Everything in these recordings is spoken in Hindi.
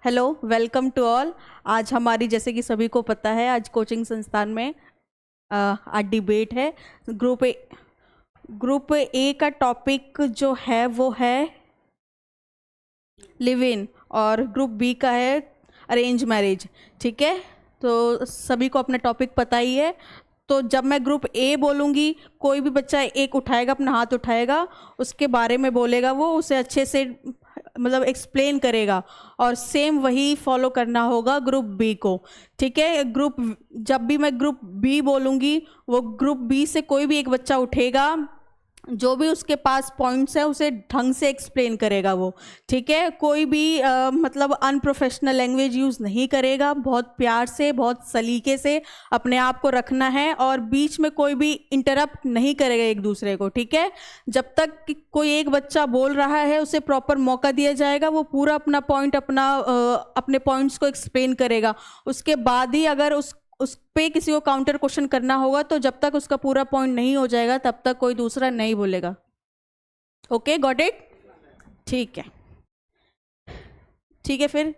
Hello, welcome to all. आज हमारी, जैसे कि सभी को पता है, आज कोचिंग संस्थान में आज डिबेट है। ग्रुप ए का टॉपिक जो है वो है लिव इन, और ग्रुप बी का है अरेंज मैरिज। ठीक है, तो सभी को अपना टॉपिक पता ही है। तो जब मैं ग्रुप ए बोलूँगी, कोई भी बच्चा एक उठाएगा, अपना हाथ उठाएगा, उसके बारे में बोलेगा, वो उसे अच्छे से मतलब एक्सप्लेन करेगा, और सेम वही फॉलो करना होगा ग्रुप बी को। ठीक है, जब भी मैं ग्रुप बी बोलूँगी, वो ग्रुप बी से कोई भी एक बच्चा उठेगा, जो भी उसके पास पॉइंट्स है उसे ढंग से एक्सप्लेन करेगा वो। ठीक है, कोई भी मतलब अनप्रोफेशनल लैंग्वेज यूज़ नहीं करेगा, बहुत प्यार से, बहुत सलीके से अपने आप को रखना है, और बीच में कोई भी इंटरप्ट नहीं करेगा एक दूसरे को। ठीक है, जब तक कि कोई एक बच्चा बोल रहा है उसे प्रॉपर मौका दिया जाएगा, वो पूरा अपना पॉइंट अपने पॉइंट्स को एक्सप्लेन करेगा। उसके बाद ही अगर उस पे किसी को काउंटर क्वेश्चन करना होगा, तो जब तक उसका पूरा पॉइंट नहीं हो जाएगा तब तक कोई दूसरा नहीं बोलेगा। Okay, got it? ठीक है, ठीक है, फिर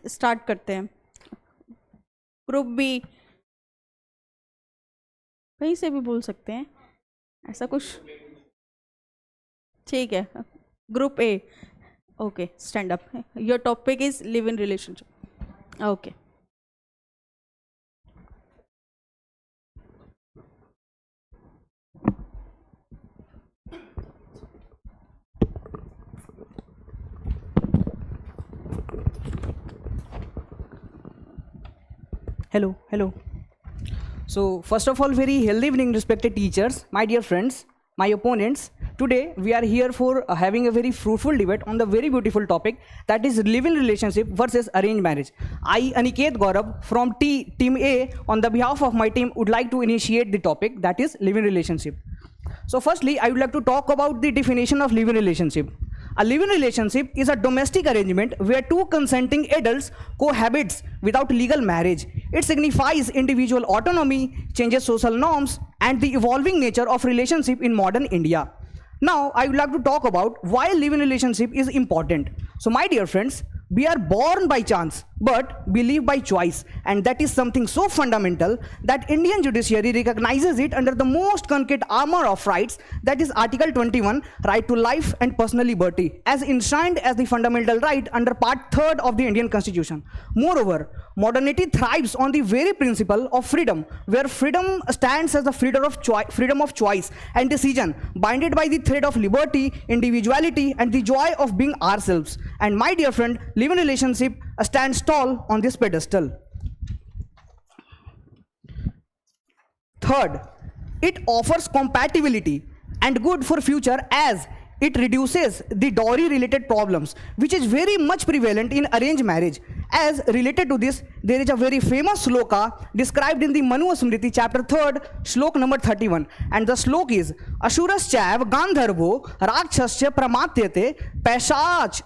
स्टार्ट करते हैं। ग्रुप बी कहीं से भी बोल सकते हैं, ऐसा कुछ। ठीक है, group A. Okay, stand up. Your topic is live in relationship. Okay, Hello. So, first of all, very healthy evening, respected teachers, my dear friends, my opponents. Today, we are here for having a very fruitful debate on the very beautiful topic, that is live-in relationship versus arranged marriage. I, Aniket Gaurav, from Team A, on the behalf of my team, would like to initiate the topic, that is live-in relationship. So, firstly, I would like to talk about the definition of live-in relationship. A live-in relationship is a domestic arrangement where two consenting adults cohabits without legal marriage. It signifies individual autonomy, changes social norms, and the evolving nature of relationship in modern India. Now, I would like to talk about why live-in relationship is important. So, my dear friends, we are born by chance, but we live by choice, and that is something so fundamental that Indian judiciary recognizes it under the most concrete armor of rights, that is Article 21, right to life and personal liberty, as enshrined as the fundamental right under Part 3rd of the Indian Constitution. Moreover, modernity thrives on the very principle of freedom, where freedom stands as the freedom of choice and decision, binded by the thread of liberty, individuality, and the joy of being ourselves. And my dear friend, live-in relationship stands tall on this pedestal. Third, it offers compatibility and good for future, as it reduces the dowry related problems, which is very much prevalent in arranged marriage. As related to this, there is a very famous sloka described in the Manu Smriti chapter 3rd, slok number 31, and the slok is Ashuraschav Gandharvo Rakshasya Pramatyate Paishach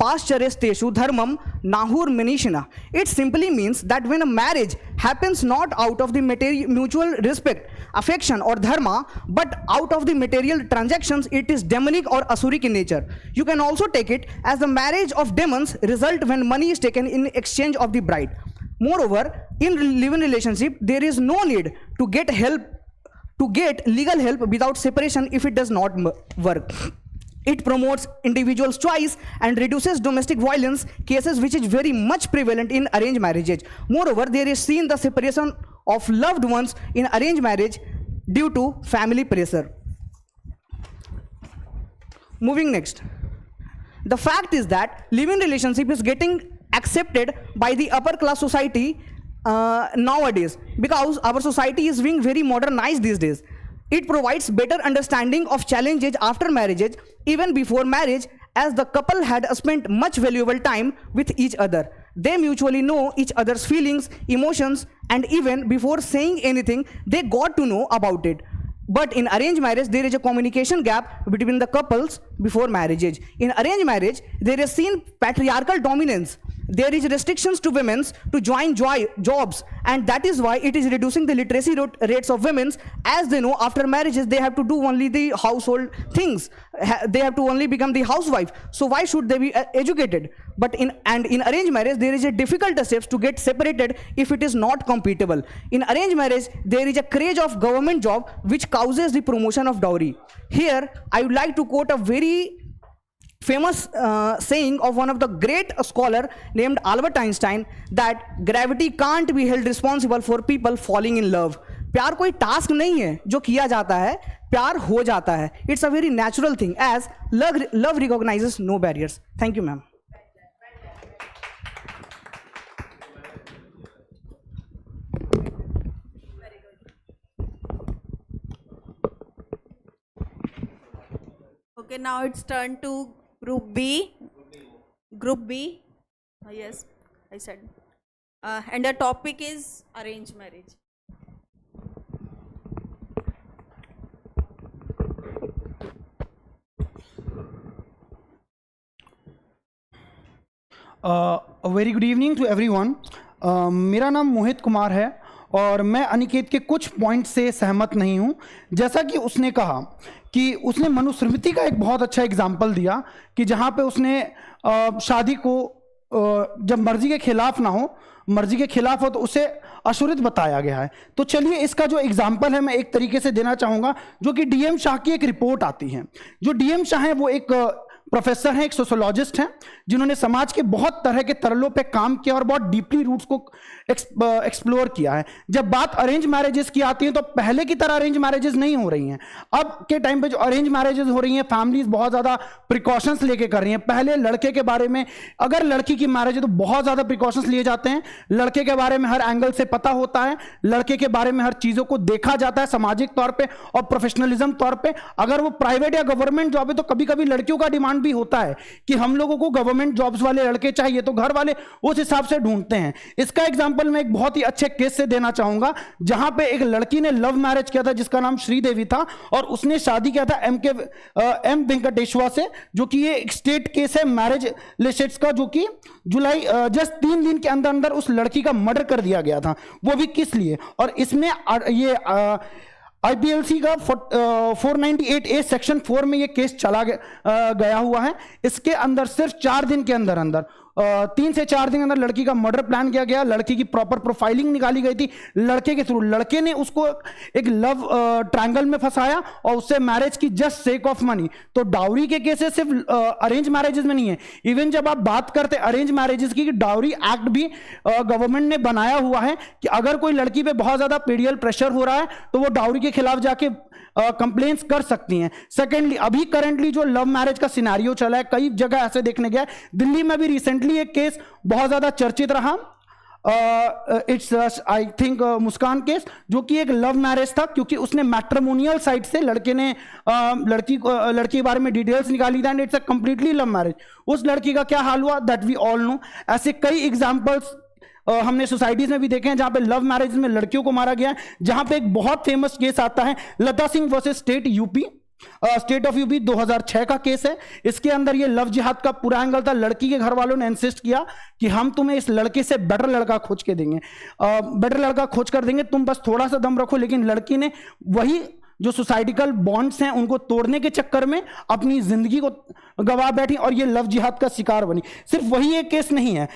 Pascharesteshu Dharmam Nahur Manishina. It simply means that when a marriage happens not out of the mutual respect, affection, or dharma, but out of the material transactions, it is demonic or asuric in nature. You can also take it as the marriage of demons result when money is taken in exchange of the bride. Moreover, in live-in relationship, there is no need to get legal help without separation if it does not work. It promotes individual's choice and reduces domestic violence cases, which is very much prevalent in arranged marriages. Moreover, there is seen the separation of loved ones in arranged marriage due to family pressure. Moving next. The fact is that live-in relationship is getting accepted by the upper class society nowadays, because our society is being very modernized these days. It provides better understanding of challenges after marriages, even before marriage, as the couple had spent much valuable time with each other. They mutually know each other's feelings, emotions, and even before saying anything, they got to know about it. But in arranged marriage, there is a communication gap between the couples before marriages. In arranged marriage, there is seen patriarchal dominance, there is restrictions to women's to join jobs, and that is why it is reducing the literacy rates of women's, as they know after marriages they have to do only the household things. They have to only become the housewife. So why should they be educated? But in arranged marriage there is a difficult steps to get separated if it is not compatible. In arranged marriage there is a craze of government job which causes the promotion of dowry. Here I would like to quote a very famous saying of one of the great scholar named Albert Einstein, that gravity can't be held responsible for people falling in love. प्यार कोई टास्क नहीं है जो किया जाता है, प्यार हो जाता है. It's a very natural thing, as love recognizes no barriers. Thank you, ma'am. Okay, now it's turn to Group B. Group B. Yes, I said. And the topic is arranged marriage. A very good evening to everyone. मेरा नाम मोहित कुमार है और मैं अनिकेत के कुछ पॉइंट से सहमत नहीं हूं. जैसा कि उसने कहा कि उसने मनुस्मृति का एक बहुत अच्छा एग्जाम्पल दिया कि जहां पे उसने शादी को जब मर्जी के खिलाफ ना हो, मर्जी के खिलाफ हो तो उसे अशुरित बताया गया है. तो चलिए इसका जो एग्जाम्पल है मैं एक तरीके से देना चाहूँगा, जो कि डीएम शाह की एक रिपोर्ट आती है. जो डीएम शाह है वो एक प्रोफेसर हैं, एक सोशोलॉजिस्ट हैं, जिन्होंने समाज के बहुत तरह के तरलों पे काम किया और बहुत डीपली रूट्स को एक्सप्लोर किया है. जब बात अरेंज मैरिजेस की आती है तो पहले की तरह अरेंज मैरिजेस नहीं हो रही हैं. अब के टाइम पे जो अरेंज मैरिजेस हो रही हैं, फैमिलीज बहुत ज़्यादा प्रिकॉशंस लेके कर रही हैं. पहले लड़के के बारे में, अगर लड़की की मैरिज है तो बहुत ज़्यादा प्रिकॉशंस लिए जाते हैं. लड़के के बारे में हर एंगल से पता होता है, लड़के के बारे में हर चीज़ों को देखा जाता है सामाजिक तौर पर और प्रोफेशनलिज्म तौर पर. अगर वो प्राइवेट या गवर्नमेंट जॉब है तो कभी कभी लड़कियों का डिमांड भी होता है कि हम लोगों को गवर्नमेंट जॉब्स वाले लड़के चाहिए, तो घर वाले उस हिसाब से ढूंढते हैं. इसका एग्जांपल मैं एक बहुत ही अच्छे केस से देना चाहूंगा, जहां पे एक लड़की ने लव मैरिज किया था जिसका नाम श्रीदेवी था, और उसने शादी किया था एम वेंकटेश्वर से, जो कि ये एक स्टेट केस है मैरिज लिस्टेट्स का, जो कि जुलाई जस्ट 3 दिन के अंदर अंदर उस लड़की का मर्डर कर दिया गया था. वो भी किस लिए? और इसमें ये IPLC का 498A सेक्शन 4 में ये केस चला गया हुआ है. इसके अंदर सिर्फ 4 दिन के अंदर अंदर 3 से 4 दिन के अंदर लड़की का मर्डर प्लान किया गया. लड़की की प्रॉपर प्रोफाइलिंग निकाली गई थी लड़के के थ्रू. लड़के ने उसको एक लव ट्रायंगल में फंसाया और उससे मैरिज की जस्ट सेक ऑफ मनी. तो डाउरी के केसेस सिर्फ अरेंज मैरिजेस में नहीं है. इवन जब आप बात करते हैं अरेंज मैरिजेस की, डाउरी एक्ट भी गवर्नमेंट ने बनाया हुआ है कि अगर कोई लड़की पे बहुत ज्यादा पीडियल प्रेशर हो रहा है तो वो डाउरी के खिलाफ जाके कंप्लेंट्स कर सकती हैं. सेकेंडली, अभी करंटली जो लव मैरिज का सिनारियो चला है, कई जगह ऐसे देखने गया. दिल्ली में भी रिसेंटली एक केस बहुत ज्यादा चर्चित रहा. It's I think Muskan case, जो कि एक लव मैरिज था, क्योंकि उसने मैट्रिमोनियल साइट से लड़के ने लड़की के बारे में डिटेल्स निकाली थी, and it's a completely love marriage. उस लड़की का क्या हाल हुआ दैट वी ऑल नो. ऐसे कई एग्जाम्पल्स हमने सोसाइटीज में भी देखे हैं जहां पे लव मैरिज में लड़कियों को मारा गया है. जहां पे एक बहुत फेमस केस आता है Lata Singh versus state of UP 2006 का केस है. इसके अंदर ये लव जिहाद का पूरा एंगल था. लड़की के घर वालों ने इंसिस्ट किया कि हम तुम्हें इस लड़के से बेटर लड़का खोज के देंगे, बेटर लड़का खोज कर देंगे, तुम बस थोड़ा सा दम रखो. लेकिन लड़की ने वही जो सोसाइटिकल बॉन्ड्स हैं उनको तोड़ने के चक्कर में अपनी जिंदगी को गवा बैठी और ये लव जिहाद का शिकार बनी. सिर्फ वही एक केस नहीं है.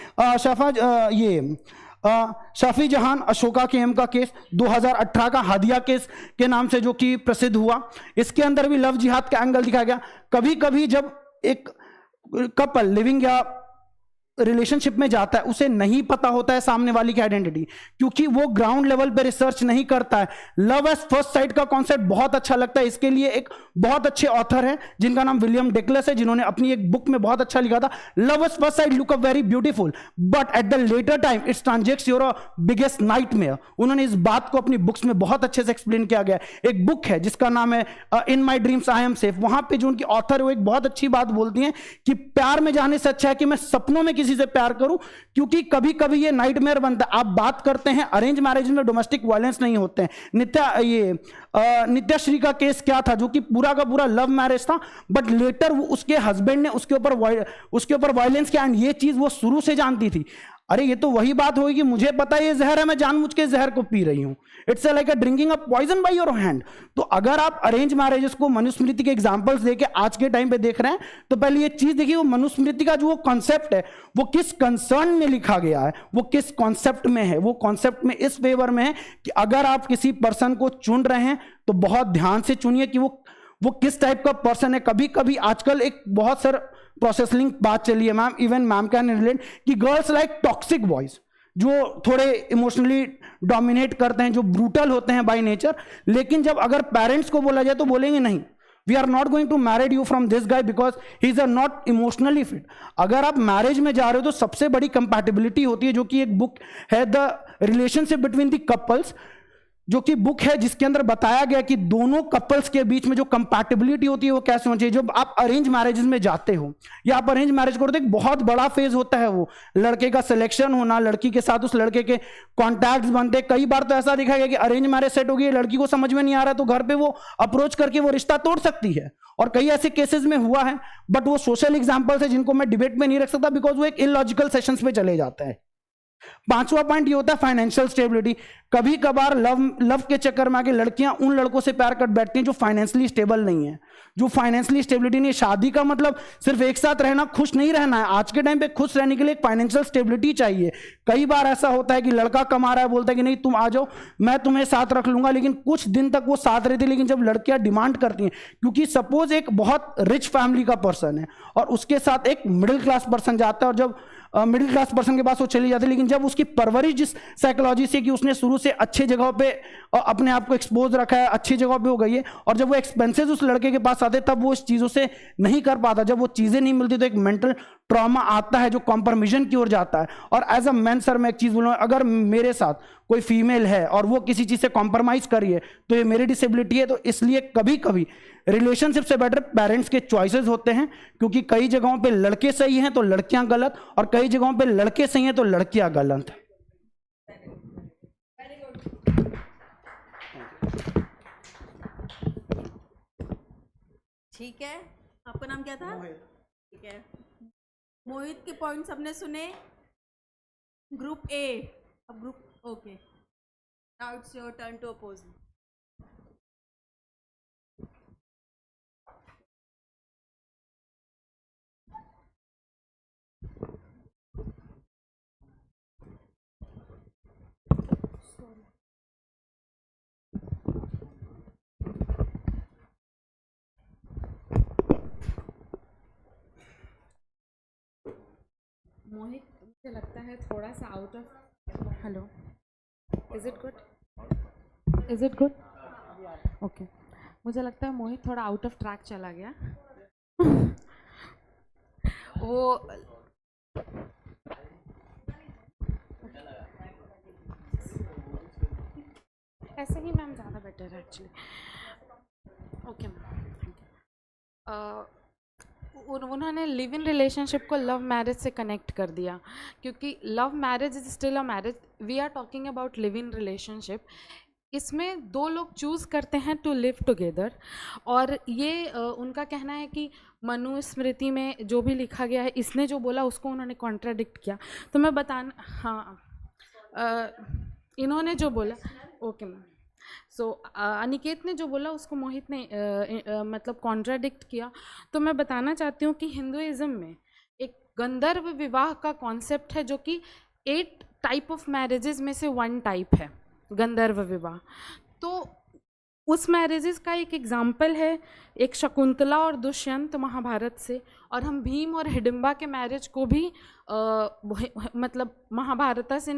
शाफी जहान अशोका के एम का केस 2018 का हादिया केस के नाम से जो कि प्रसिद्ध हुआ. इसके अंदर भी लव जिहाद का एंगल दिखाया गया. कभी कभी जब एक कपल लिविंग या रिलेशनशिप में जाता है, उसे नहीं पता होता है सामने वाली की आइडेंटिटी, क्योंकि वो ग्राउंड लेवल पे रिसर्च नहीं करता है. लव एट फर्स्ट साइट का कॉन्सेप्ट बहुत अच्छा लगता है. इसके लिए एक बहुत अच्छे ऑथर हैं जिनका नाम विलियम डिकलेस है, जिन्होंने अपनी एक बुक में बहुत अच्छा लिखा था, love at first sight look up very beautiful but at the latter time it's transacts your biggest nightmare. उन्होंने इस बात को अपनी बुक्स में बहुत अच्छे से एक्सप्लेन किया गया. एक बुक है जिसका नाम है in my dreams I am safe. वहां पर जो उनकी ऑथर है वो एक बहुत अच्छी बात बोलती हैं कि प्यार में जाने से अच्छा है कि मैं सपनों में किसी से प्यार करूं, क्योंकि कभी कभी ये नाइटमेयर बनता है। आप बात करते हैं अरेंज मैरिज में डोमेस्टिक वायलेंस नहीं होते हैं। नित्याश्री का केस क्या था, जो कि पूरा का पूरा लव मैरिज था, बट लेटर उसके हस्बैंड ने उसके ऊपर वायलेंस किया, एंड ये चीज वो शुरू से जानती थी। अरे ये तो वही बात होगी कि मुझे पता है ये जहर है, मैं जानबूझ के जहर को पी रही हूं। It's like a drinking a poison by your hand. तो अगर आप अरेंज मैरिजेस को मनुस्मृति के एग्जांपल्स देके आज के टाइम पे देख रहे हैं, तो पहले ये चीज देखिए, वो मनुस्मृति का जो वो कॉन्सेप्ट है, वो किस कंसर्न में लिखा गया है, वो किस कॉन्सेप्ट में है। वो कॉन्सेप्ट में इस फेवर में है कि अगर आप किसी पर्सन को चुन रहे हैं तो बहुत ध्यान से चुनिए कि वो किस टाइप का पर्सन है। कभी कभी आजकल एक बहुत सारा प्रोसेसिंग बात चली है ma'am, even ma'am can relate, कि गर्ल्स लाइक टॉक्सिक बॉयज, जो थोड़े इमोशनली डोमिनेट करते हैं, जो ब्रूटल होते हैं बाय नेचर। लेकिन जब अगर पेरेंट्स को बोला जाए तो बोलेंगे नहीं, we are not going to married you from this guy because he is not emotionally fit. अगर आप मैरिज में जा रहे हो तो सबसे बड़ी कंपैटिबिलिटी होती है, जो कि एक बुक है the relationship between the couples, जो कि बुक है जिसके अंदर बताया गया कि दोनों कपल्स के बीच में जो कंपैटिबिलिटी होती है वो कैसे होनी चाहिए। जब आप अरेंज मैरिजेस में जाते हो या आप अरेंज मैरिज करते हो, एक बहुत बड़ा फेज होता है वो लड़के का सिलेक्शन होना, लड़की के साथ उस लड़के के कॉन्टैक्ट्स बनते। कई बार तो ऐसा देखा गया कि अरेंज मैरिज सेट हो गई, लड़की को समझ में नहीं आ रहा है तो घर पे वो अप्रोच करके वो रिश्ता तोड़ सकती है, और कई ऐसे केसेस में हुआ है। बट वो सोशल एग्जाम्पल्स है जिनको मैं डिबेट में नहीं रख सकता, बिकॉज वो एक इलॉजिकल सेशंस पे चले जाता है। पांचवा पॉइंट ये होता है फाइनेंशियल स्टेबिलिटी। कभी कभार लव के चक्कर में आके लड़कियां उन लड़कों से प्यार कर बैठती हैं जो फाइनेंशियली स्टेबल नहीं है, जो फाइनेंशियली स्टेबिलिटी नहीं है। शादी का मतलब सिर्फ एक साथ रहना, खुश नहीं रहना है। आज के टाइम पे खुश रहने के लिए एक फाइनेंशियल स्टेबिलिटी चाहिए। कई बार ऐसा होता है कि लड़का कमा रहा है, बोलता है कि नहीं तुम आ जाओ, मैं तुम्हें साथ रख लूंगा, लेकिन कुछ दिन तक वो साथ रहती है। लेकिन जब लड़कियां डिमांड करती हैं, क्योंकि सपोज एक बहुत रिच फैमिली का पर्सन है और उसके साथ एक मिडिल क्लास पर्सन जाता है, और जब मिडिल क्लास पर्सन के पास वो चली जाती है, लेकिन जब उसकी परवरिश जिस साइकोलॉजी से कि उसने शुरू से अच्छे जगहों पे अपने आप को एक्सपोज रखा है, अच्छी जगहों पे हो गई है, और जब वो एक्सपेंसेस उस लड़के के पास आते तब वो इस चीज़ों से नहीं कर पाता। जब वो चीज़ें नहीं मिलती तो एक मेंटल ट्रॉमा आता है जो कॉम्प्रोमिशन की ओर जाता है। और एज अ मैन सर मैं एक चीज़ बोलूँगा, अगर मेरे साथ कोई फीमेल है और वो किसी चीज़ से कॉम्प्रोमाइज़ करी है तो ये मेरी डिसेबिलिटी है। तो इसलिए कभी कभी रिलेशनशिप से बेटर पेरेंट्स के चॉइसेस होते हैं, क्योंकि कई जगहों पे लड़के सही हैं तो लड़कियां गलत, और कई जगहों पे लड़के सही हैं तो लड़कियां गलत। ठीक है, आपका नाम क्या था? ठीक है, मोहित के पॉइंट्स हमने सुने। ग्रुप ए, अब group okay, now it's your turn to oppose. Mohit, मुझे लगता है थोड़ा सा out of, hello, is it good okay. मुझे लगता है मोहित थोड़ा आउट ऑफ ट्रैक चला गया। वो ऐसे ही मैम ज़्यादा बेटर है actually. Okay ma'am, thank you. उन्होंने लिव इन रिलेशनशिप को लव मैरिज से कनेक्ट कर दिया, क्योंकि love marriage is still a marriage, we are talking about live in relationship. इसमें दो लोग चूज़ करते हैं टू लिव टुगेदर, और ये उनका कहना है कि मनुस्मृति में जो भी लिखा गया है, इसने जो बोला उसको उन्होंने कॉन्ट्राडिक्ट किया। तो मैं बताना, हाँ, इन्होंने जो बोला, ओके मैम, सो अनिकेत ने जो बोला उसको मोहित ने मतलब कॉन्ट्राडिक्ट किया। तो मैं बताना चाहती हूँ कि हिंदुइज़्म में एक गंधर्व विवाह का कॉन्सेप्ट है, जो कि 8 टाइप ऑफ मैरिजेस में से 1 टाइप है गंधर्व विवाह। तो उस मैरिजेस का एक एग्जाम्पल है एक शकुंतला और दुष्यंत महाभारत से, और हम भीम और हिडिंबा के मैरिज को भी मतलब महाभारत से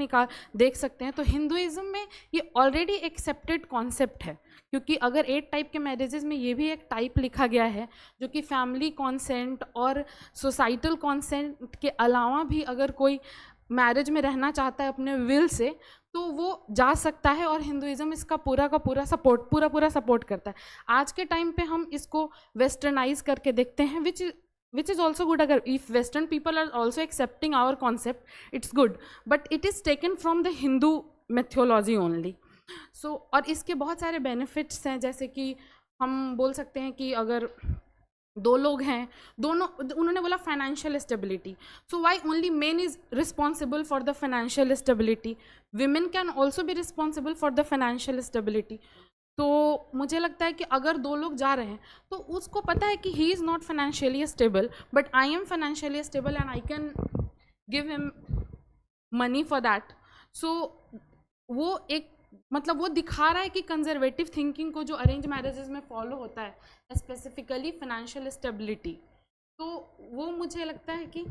देख सकते हैं। तो हिंदुइज़्म में ये ऑलरेडी एक्सेप्टेड कॉन्सेप्ट है, क्योंकि अगर 8 टाइप के मैरिजेस में ये भी एक टाइप लिखा गया है जो कि फैमिली कॉन्सेंट और सोसाइटल कॉन्सेंट के अलावा भी अगर कोई मैरिज में रहना चाहता है अपने विल से, तो वो जा सकता है, और हिंदुइज़्म इसका पूरा का पूरा सपोर्ट करता है। आज के टाइम पे हम इसको वेस्टर्नाइज करके देखते हैं, which is also good. Agar if Western people are also accepting our concept, it's good, but it is taken from the Hindu mythology only. So और इसके बहुत सारे benefits हैं, जैसे कि हम बोल सकते हैं कि अगर दो लोग हैं, दोनों, उन्होंने बोला financial stability, so why only men is responsible for the financial stability, women can also be responsible for the financial stability. तो मुझे लगता है कि अगर दो लोग जा रहे हैं तो उसको पता है कि he is not financially stable but I am financially stable and I can give him money for that. So वो एक मतलब वो दिखा रहा है कि कंजर्वेटिव थिंकिंग को जो अरेंज मैरिजेस में फॉलो होता है, स्पेसिफिकली फाइनेंशियल स्टेबिलिटी, तो वो मुझे लगता है कि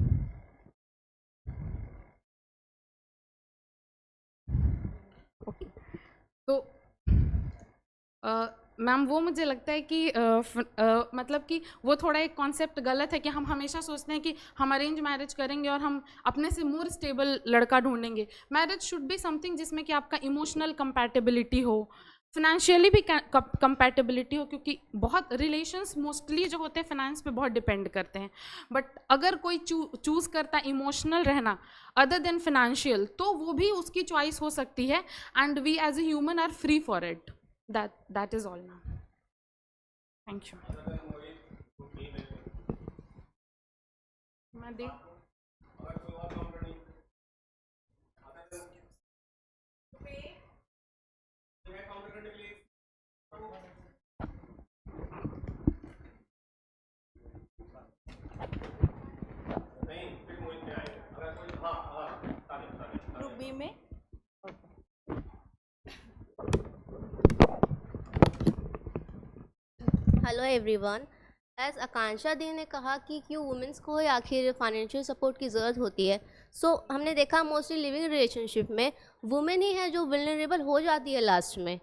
तो मैम वो मुझे लगता है कि मतलब कि वो थोड़ा एक कॉन्सेप्ट गलत है कि हम हमेशा सोचते हैं कि हम अरेंज मैरिज करेंगे और हम अपने से मोर स्टेबल लड़का ढूंढेंगे. मैरिज शुड बी समथिंग जिसमें कि आपका इमोशनल कंपैटिबिलिटी हो, फिनेंशियली भी कंपैटिबिलिटी हो, क्योंकि बहुत रिलेशंस मोस्टली जो होते हैं फाइनेंस पे बहुत डिपेंड करते हैं. बट अगर कोई चूज़ करता है इमोशनल रहना अदर देन फिनेंशियल, तो वो भी उसकी चॉइस हो सकती है and we as a human are free for it. That is all now. Thank you. मैं देख ग्रुप बी में hello everyone. As Akanksha di ने कहा कि क्यों वुमेंस को आखिर फाइनेंशियल सपोर्ट की ज़रूरत होती है. हमने देखा मोस्टली लिविंग रिलेशनशिप में वुमेन ही है जो विल्नरेबल हो जाती है लास्ट में.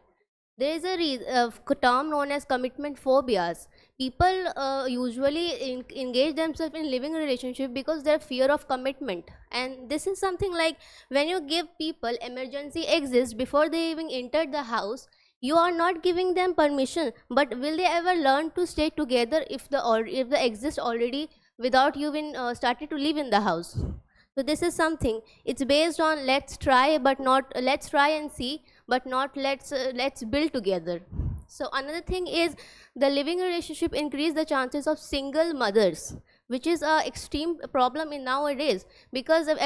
There is a term known as commitment phobias. People usually engage themselves in living relationship because their fear of commitment, and this is something like when you give people emergency exits before they even enter the house, you are not giving them permission, but will they ever learn to stay together if the exist already without you even started to live in the house? So this is something, it's based on let's try and see, but not let's build together. So another thing is the living relationship increase the chances of single mothers, which is a extreme problem in nowadays, because of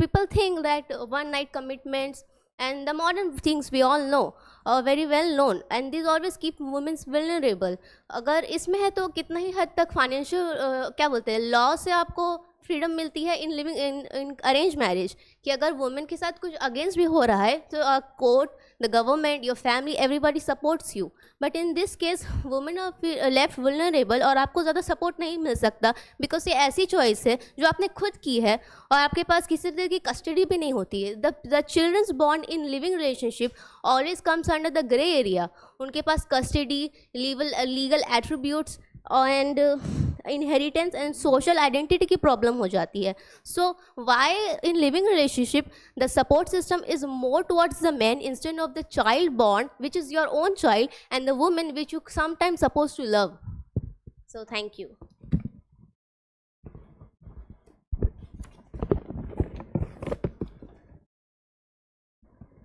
people think that one night commitments and the modern things we all know are very well known, and these always keep women vulnerable. अगर इसमें है तो कितना ही हद तक फाइनेंशियल क्या बोलते हैं लॉ से आपको फ्रीडम मिलती है in living in arrange marriage, कि अगर वुमेन के साथ कुछ अगेंस्ट भी हो रहा है तो court, the government, your family, everybody supports you. But in this case women are left vulnerable और आपको ज़्यादा सपोर्ट नहीं मिल सकता, बिकॉज ये ऐसी चॉइस है जो आपने खुद की है और आपके पास किसी तरह की कस्टडी भी नहीं होती है. The childrens born in living relationship always comes under the grey area. उनके पास custody, legal attributes and inheritance and social identity की प्रॉब्लम हो जाती है. So why in living relationship the support system is more towards the man instead of the child born which is your own child and the women which you sometimes suppose to love. So thank you.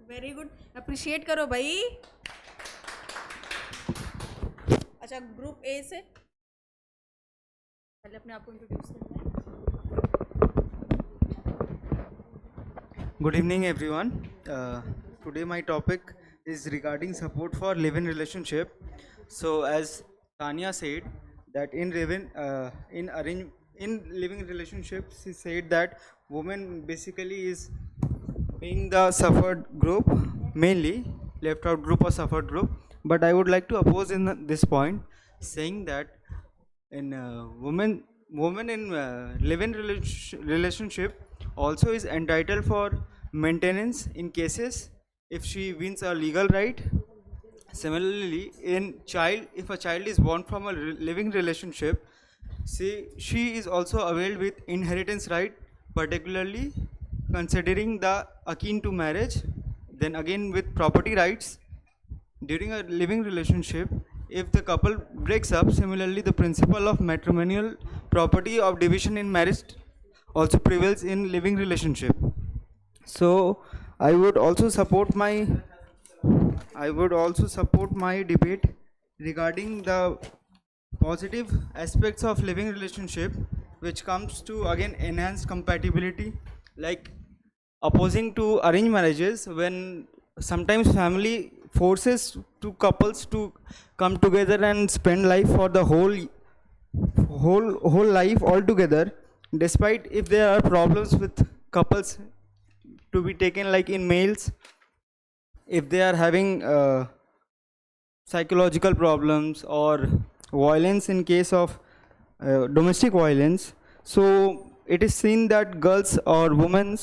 Very good, appreciate करो भाई. अच्छा, ग्रुप ए से पहले अपने आप को इंट्रोड्यूस करना है. Good evening, everyone. Today my topic is regarding support for live-in relationship. So, as Tanya said, that in living relationships, she said that woman basically is being the suffered group, mainly left out group or suffered group. But I would like to oppose in this point, saying that in woman in live-in relationship also is entitled for maintenance in cases if she wins a legal right. Similarly, if a child is born from a living relationship, she is also availed with inheritance right, particularly considering the akin to marriage. Then again with property rights. During a living relationship, if the couple breaks up, similarly the principle of matrimonial property of division in marriage also prevails in living relationship. So I would also support my debate regarding the positive aspects of living relationship, which comes to again enhance compatibility, like opposing to arranged marriages, when sometimes family forces two couples to come together and spend life for the whole life all together, despite if there are problems with couples to be taken, like in males, if they are having psychological problems or violence in case of domestic violence. So it is seen that girls or women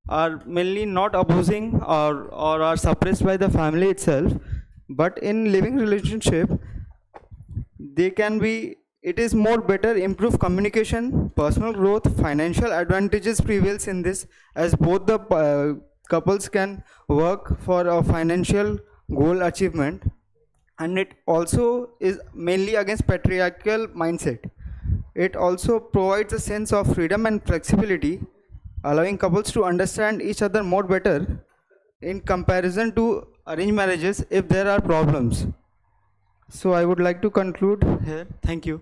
are mainly not opposing or are suppressed by the family itself, but in living relationship they can be, it is more better, improve communication, personal growth, financial advantages prevails in this, as both the couples can work for a financial goal achievement. And it also is mainly against patriarchal mindset. It also provides a sense of freedom and flexibility, allowing couples to understand each other more better in comparison to arranged marriages if there are problems. So I would like to conclude here. Thank you.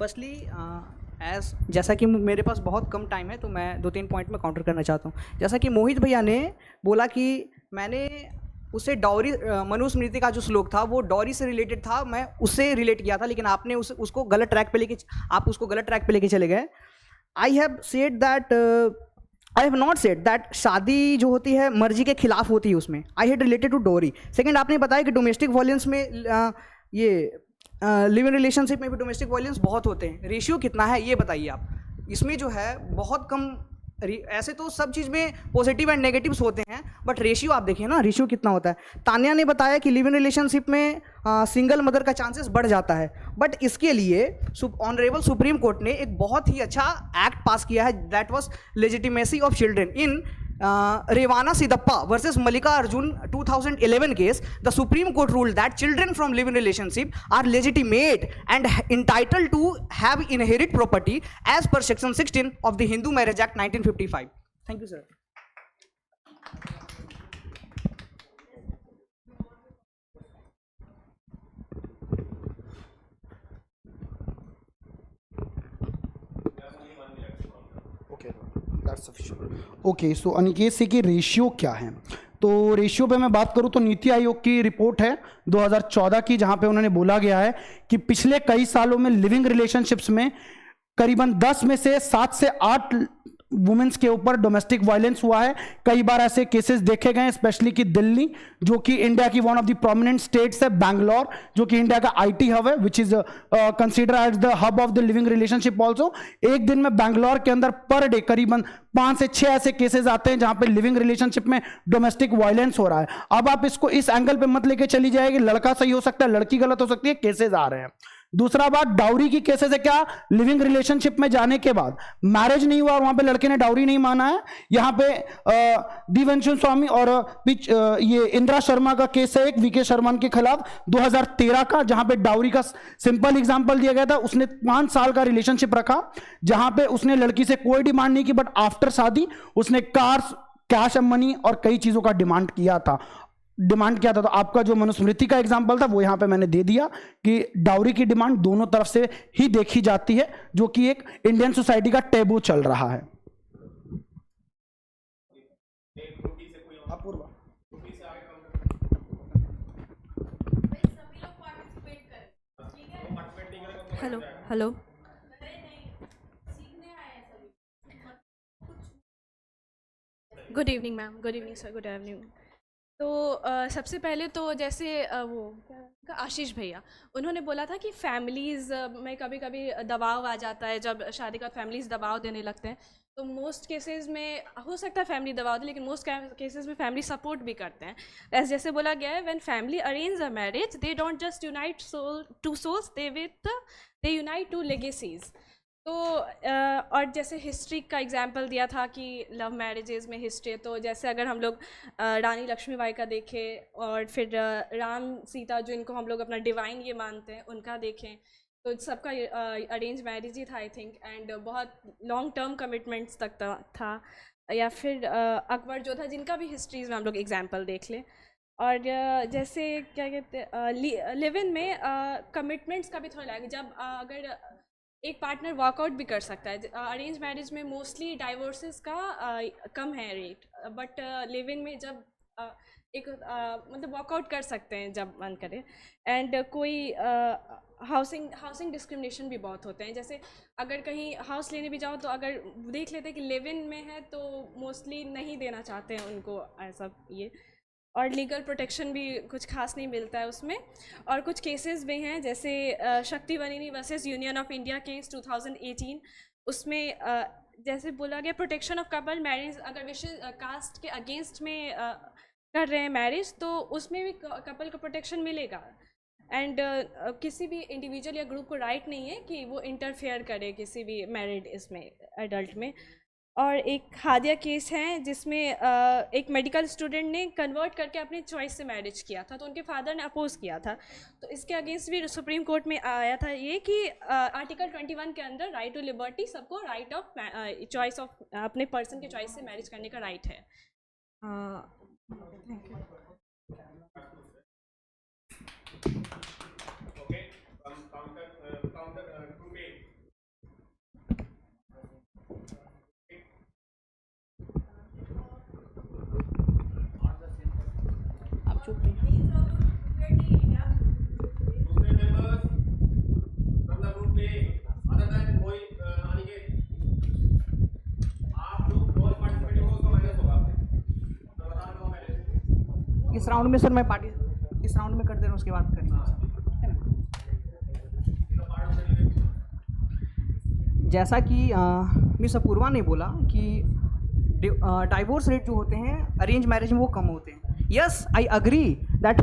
Firstly as जैसा कि मेरे पास बहुत कम टाइम है तो मैं 2-3 पॉइंट में काउंटर करना चाहता हूँ। जैसा कि मोहित भैया ने बोला कि मैंने उससे डॉरी मनुस्मृति का जो श्लोक था वो डॉरी से रिलेटेड था, मैं उससे रिलेट किया था, लेकिन आपने उसको गलत ट्रैक पे लेके चले गए। I have said that I have not said that शादी जो होती है मर्जी के खिलाफ होती है, उसमें आई हैड रिलेटेड टू डोरी। सेकेंड, आपने बताया कि डोमेस्टिक वायलेंस में ये लिविंग रिलेशनशिप में भी डोमेस्टिक वायलेंस बहुत होते हैं, रेशियो कितना है ये बताइए आप। इसमें जो है बहुत कम, ऐसे तो सब चीज़ में पॉजिटिव एंड नेगेटिव्स होते हैं, बट रेशियो आप देखिए ना, रेशियो कितना होता है। तान्या ने बताया कि लिविंग रिलेशनशिप में सिंगल मदर का चांसेस बढ़ जाता है, बट इसके लिए ऑनरेबल सुप्रीम कोर्ट ने एक बहुत ही अच्छा एक्ट पास किया है, that was legitimacy of children in Revana Sidappa versus Malika Arjun 2011 case. The Supreme Court ruled that children from living relationship are legitimate and entitled to have inherit property as per section 16 of the Hindu Marriage Act 1955. Thank you, sir. Okay, सो अनिकेत से कि रेशियो क्या है, तो रेशियो पे मैं बात करूं तो नीति आयोग की रिपोर्ट है 2014 की, जहां पे उन्होंने बोला गया है कि पिछले कई सालों में लिविंग रिलेशनशिप्स में करीबन 10 में से 7 से 8 वुमेन्स के ऊपर डोमेस्टिक वायलेंस हुआ है। कई बार ऐसे केसेस देखे गए, स्पेशली कि दिल्ली जो कि इंडिया की one of the prominent states है, बैंगलोर जो कि इंडिया का आईटी हब है, which is consider as the hub of the living relationship also. एक दिन में बैंगलोर के अंदर पर डे करीबन 5 से 6 ऐसे केसेस आते हैं जहां पे लिविंग रिलेशनशिप में डोमेस्टिक वायलेंस हो रहा है। अब आप इसको इस एंगल पे मत लेके चली जाएगी, लड़का सही हो सकता है, लड़की गलत हो सकती है, केसेस आ रहे हैं। दूसरा बात, डाउरी की केसेस है क्या, लिविंग रिलेशनशिप में जाने के बाद मैरिज नहीं हुआ और वहां पे लड़के ने डाउरी नहीं माना है। यहां पे दिवंशु स्वामी और ये इंदिरा शर्मा का केस है एक वीके शर्मा के खिलाफ 2013 का, जहां पे डाउरी का सिंपल एग्जांपल दिया गया था। उसने 5 साल का रिलेशनशिप रखा जहां पे उसने लड़की से कोई डिमांड नहीं की, बट आफ्टर शादी उसने कार्स, कैश एंड मनी और कई चीजों का डिमांड किया था। तो आपका जो मनुस्मृति का एग्जांपल था वो यहां पे मैंने दे दिया कि डाउरी की डिमांड दोनों तरफ से ही देखी जाती है, जो कि एक इंडियन सोसाइटी का टेबू चल रहा है। Hello good evening ma'am, good evening sir, good evening. तो सबसे पहले तो जैसे वो क्या आशीष भैया उन्होंने बोला था कि फैमिलीज़ में कभी कभी दबाव आ जाता है, जब शादी का फैमिलीज़ दबाव देने लगते हैं। तो मोस्ट केसेस में हो सकता है फैमिली दबाव दे, लेकिन मोस्ट केसेस में फैमिली सपोर्ट भी करते हैं। जैसे बोला गया है, when family arrange a marriage they don't just unite two souls, they unite two legacies. तो और जैसे हिस्ट्री का एग्जांपल दिया था कि लव मैरिजेज़ में हिस्ट्री, तो जैसे अगर हम लोग रानी लक्ष्मीबाई का देखें और फिर राम सीता जो इनको हम लोग अपना डिवाइन ये मानते हैं उनका देखें, तो सबका अरेंज मैरिज ही था आई थिंक, एंड बहुत लॉन्ग टर्म कमिटमेंट्स तक था। या फिर अकबर जो था, जिनका भी हिस्ट्रीज़ में हम लोग एग्जांपल देख लें। और जैसे क्या कहते हैं, लिव इन में कमिटमेंट्स का भी थोड़ा लगेगा, जब अगर एक पार्टनर वॉकआउट भी कर सकता है। अरेंज मैरिज में मोस्टली डाइवोर्सेस का कम है रेट, बट लिव इन में जब एक मतलब वॉकआउट कर सकते हैं जब मन करे। एंड कोई हाउसिंग डिस्क्रिमिनेशन भी बहुत होते हैं, जैसे अगर कहीं हाउस लेने भी जाओ तो अगर देख लेते हैं कि लिव इन में है तो मोस्टली नहीं देना चाहते हैं उनको ऐसा ये। और लीगल प्रोटेक्शन भी कुछ खास नहीं मिलता है उसमें। और कुछ केसेस भी हैं, जैसे Shakti Vahini versus union of India case 2018, उसमें जैसे बोला गया प्रोटेक्शन ऑफ कपल मैरिज, अगर विशेष कास्ट के अगेंस्ट में कर रहे हैं मैरिज तो उसमें भी कपल को प्रोटेक्शन मिलेगा। एंड किसी भी इंडिविजुअल या ग्रुप को राइट नहीं है कि वो इंटरफेयर करे किसी भी मैरिड इसमें एडल्ट में। और एक हादिया केस है जिसमें एक मेडिकल स्टूडेंट ने कन्वर्ट करके अपनी चॉइस से मैरिज किया था, तो उनके फादर ने अपोज किया था, तो इसके अगेंस्ट भी सुप्रीम कोर्ट में आया था ये कि आर्टिकल 21 के अंदर राइट टू लिबर्टी, सबको राइट ऑफ चॉइस ऑफ अपने पर्सन के चॉइस से मैरिज करने का राइट है। Thank you. इस राउंड में सर मैं इस राउंड में कर दे रहा हूँ, उसके बाद करेंगे। जैसा कि मिस अपूर्वा ने बोला कि डाइवोर्स रेट जो होते हैं अरेंज मैरिज में वो कम होते हैं। Yes, I agree that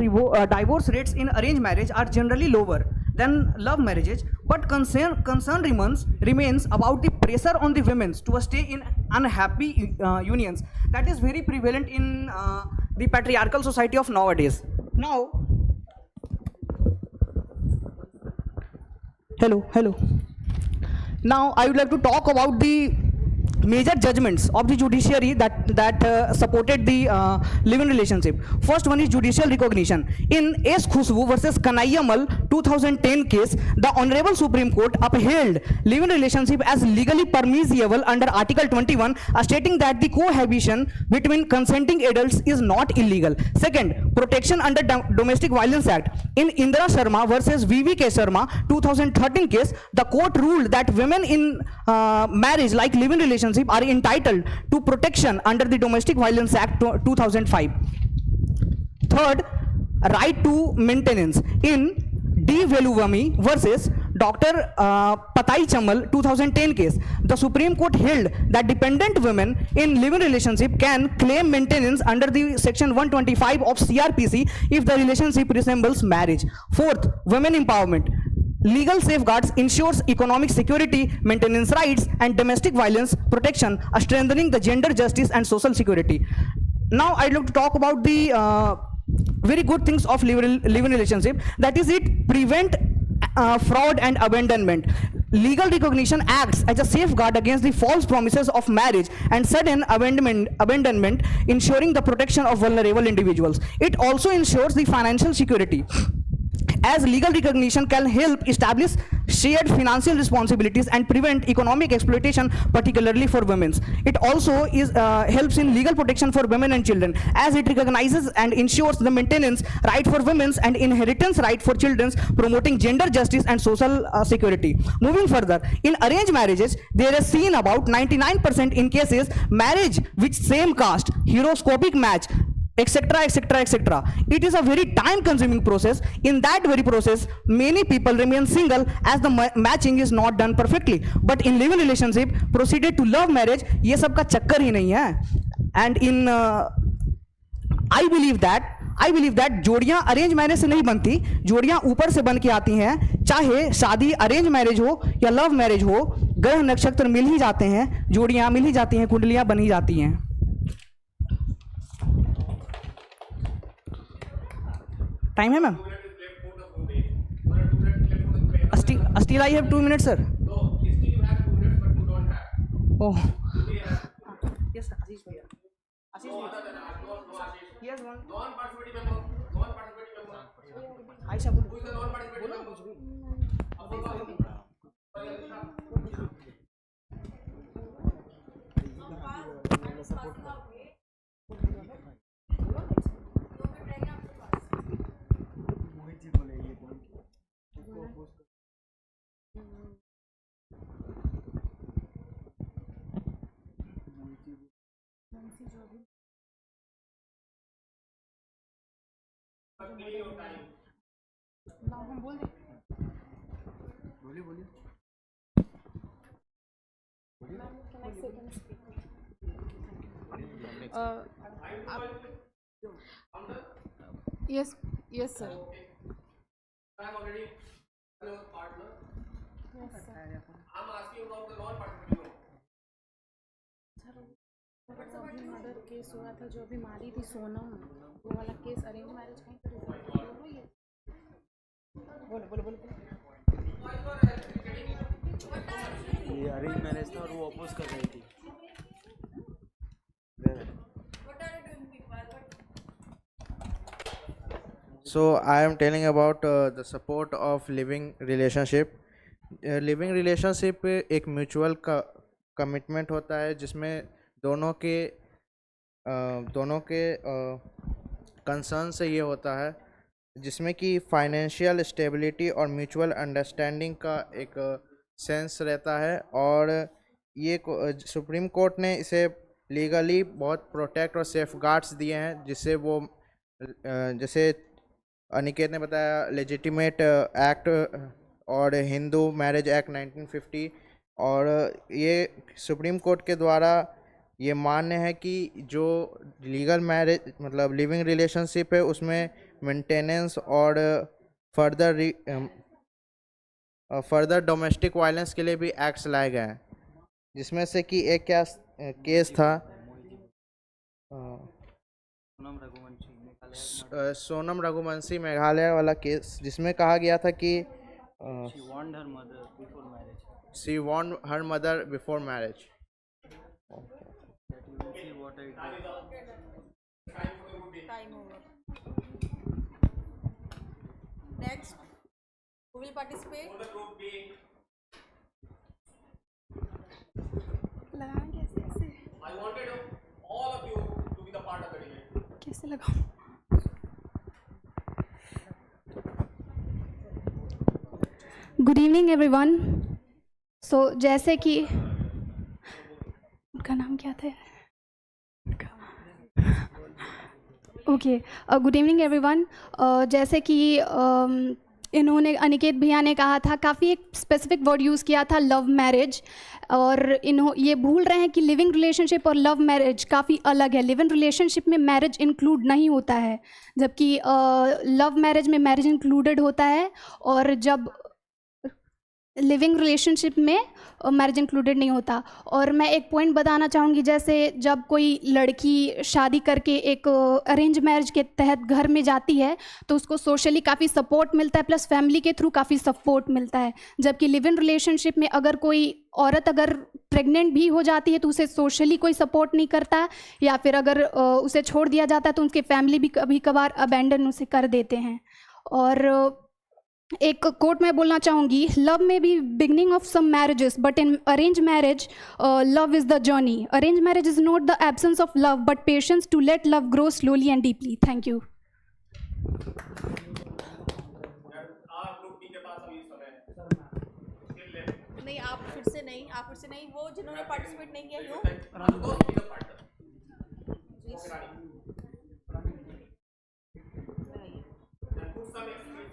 divorce rates in arrange marriage are generally lower than love marriages, but concern remains about the pressure on the women to stay in unhappy unions that is very prevalent in the patriarchal society of nowadays. Now, hello. Now I would like to talk about the major judgments of the judiciary that supported the live-in relationship. First one is judicial recognition. In S. Khushbu versus Kanaiyamal 2010 case, the Honorable Supreme Court upheld live-in relationship as legally permissible under Article 21, stating that the cohabitation between consenting adults is not illegal. Second, protection under Domestic Violence Act. In Indra Sharma versus V.V.K. Sharma 2013 case, the court ruled that women in marriage like live-in relationship are entitled to protection under the Domestic Violence Act 2005. Third, right to maintenance. In D. Veluvami versus Dr. Patai Chamal 2010 case, the Supreme Court held that dependent women in live-in relationship can claim maintenance under the section 125 of CRPC if the relationship resembles marriage. Fourth, women empowerment. Legal safeguards ensures economic security, maintenance rights, and domestic violence protection, strengthening the gender justice and social security. Now I'd like to talk about the very good things of live-in relationship. That is, it prevent fraud and abandonment. Legal recognition acts as a safeguard against the false promises of marriage and sudden abandonment, ensuring the protection of vulnerable individuals. It also ensures the financial security, as legal recognition can help establish shared financial responsibilities and prevent economic exploitation, particularly for women. It also helps in legal protection for women and children, as it recognizes and ensures the maintenance right for women and inheritance right for children, promoting gender justice and social security. Moving further, in arranged marriages, there is seen about 99% in cases marriage with same caste, horoscopic match, etc, etc, etc. It is a very time consuming process. In that very process, many people remain single as the matching is not done perfectly. But in living relationship proceeded to love marriage, ये सब का चक्कर ही नहीं है. And in I believe that जोड़ियां अरेंज मैरिज से नहीं बनती, जोड़ियां ऊपर से बन के आती हैं. चाहे शादी अरेंज मैरिज हो या लव मैरिज हो, ग्रह नक्षत्र मिल ही जाते हैं, जोड़ियां मिल ही जाती हैं, कुंडलियां बन ही जाती हैं. टाइम है ma'am? Still I have 2 minutes, sir. No, still you have 2 minutes, but you don't have. Oh. Yes, Ashish bhaiya. Ashish bhaiya. Yes, one. Non-participating member. Non-participating member. Aisha, who is the non-participating member? Yes, yes, sir. I'm already partner. Yes, sir. I'm asking about the non-participating. अभी मर्डर केस हुआ था जो अभी मारी थी सोनम, वो वाला केस अरेंज मैरिज कहीं पर रिजल्ट हुई है. बोलो. ये अरेंज मैरिज था और वो अपोज कर रही थी. So I am telling about the support of living relationship. Living relationship एक म्यूचुअल कमिटमेंट होता है जिसमें दोनों के कंसर्न से ये होता है, जिसमें कि फाइनेंशियल स्टेबिलिटी और म्यूचुअल अंडरस्टैंडिंग का एक सेंस रहता है. और ये सुप्रीम कोर्ट ने इसे लीगली बहुत प्रोटेक्ट और सेफ गार्ड्स दिए हैं, जिससे वो जैसे अनिकेत ने बताया लेजिटिमेट एक्ट और हिंदू मैरिज एक्ट 1950, और ये सुप्रीम कोर्ट के द्वारा ये मान्य है कि जो लीगल मैरिज मतलब लिविंग रिलेशनशिप है उसमें मेंटेनेंस और फर्दर डोमेस्टिक वायलेंस के लिए भी एक्ट्स लाए गए हैं, जिसमें से कि एक केस था सोनम रघुवंशी मेघालय वाला केस, जिसमें कहा गया था कि she warned her mother before marriage. Next, who will participate? लगाएं कैसे ऐसे? I wanted all of you to be the part of the debate. कैसे लगाऊं? Good evening everyone. सो जैसे कि उनका नाम क्या था? Okay, good evening everyone. जैसे कि इन्होंने अनिकेत भैया ने कहा था, काफ़ी एक स्पेसिफिक वर्ड यूज़ किया था लव मैरिज, और ये भूल रहे हैं कि लिविंग रिलेशनशिप और लव मैरिज काफ़ी अलग है. लिविंग रिलेशनशिप में मैरिज इंक्लूड नहीं होता है, जबकि लव मैरिज में मैरिज इंक्लूडेड होता है, और जब लिविंग रिलेशनशिप में मैरिज इंक्लूडेड नहीं होता. और मैं एक पॉइंट बताना चाहूँगी, जैसे जब कोई लड़की शादी करके एक अरेंज मैरिज के तहत घर में जाती है तो उसको सोशली काफ़ी सपोर्ट मिलता है, प्लस फैमिली के थ्रू काफ़ी सपोर्ट मिलता है. जबकि लिविंग रिलेशनशिप में अगर कोई औरत अगर प्रेग्नेंट भी हो जाती है तो उसे सोशली कोई सपोर्ट नहीं करता, या फिर अगर उसे छोड़ दिया जाता है तो उनकी फैमिली भी कभी कभार अबैंडन उसे कर देते हैं. और एक कोट मैं बोलना चाहूँगी, love may be beginning of some marriages but in arrange marriage love is the journey. Arrange marriage is not the absence of love but patience to let love grow slowly and deeply. Thank you. नहीं, आप फिर से नहीं, वो जिन्होंने पार्टिसिपेट नहीं किया यूँ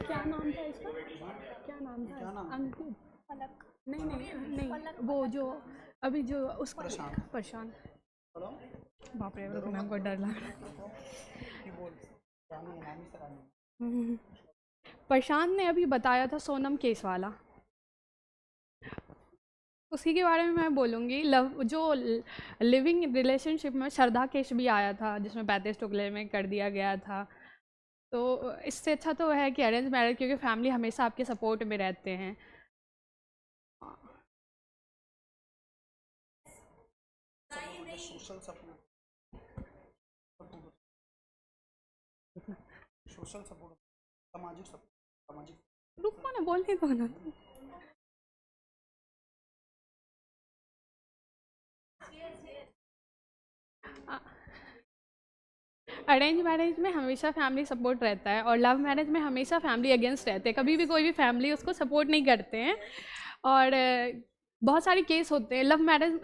क्या नाम था इसका? क्या नाम था? अंकित? पलक? नहीं, वो जो अभी जो उसका प्रशांत. बाप रे, मेरे नाम को डर लग रहा है. प्रशांत ने अभी बताया था सोनम केस वाला, उसी के बारे में मैं बोलूँगी. लव जो लिविंग रिलेशनशिप में श्रद्धा केस भी आया था जिसमें 35 टुकड़े में कर दिया गया था. तो इससे अच्छा तो है कि अरेंज मैरिज, क्योंकि फैमिली हमेशा आपके सपोर्ट में रहते हैं. सोशल सपोर्ट, सामाजिक सपोर्ट. रुको ना, बोलने दो ना. अरेंज मैरिज में हमेशा फैमिली सपोर्ट रहता है और लव मैरिज में हमेशा फैमिली अगेंस्ट रहते हैं. कभी भी कोई भी फैमिली उसको सपोर्ट नहीं करते हैं. और बहुत सारे केस होते हैं लव मैरिज,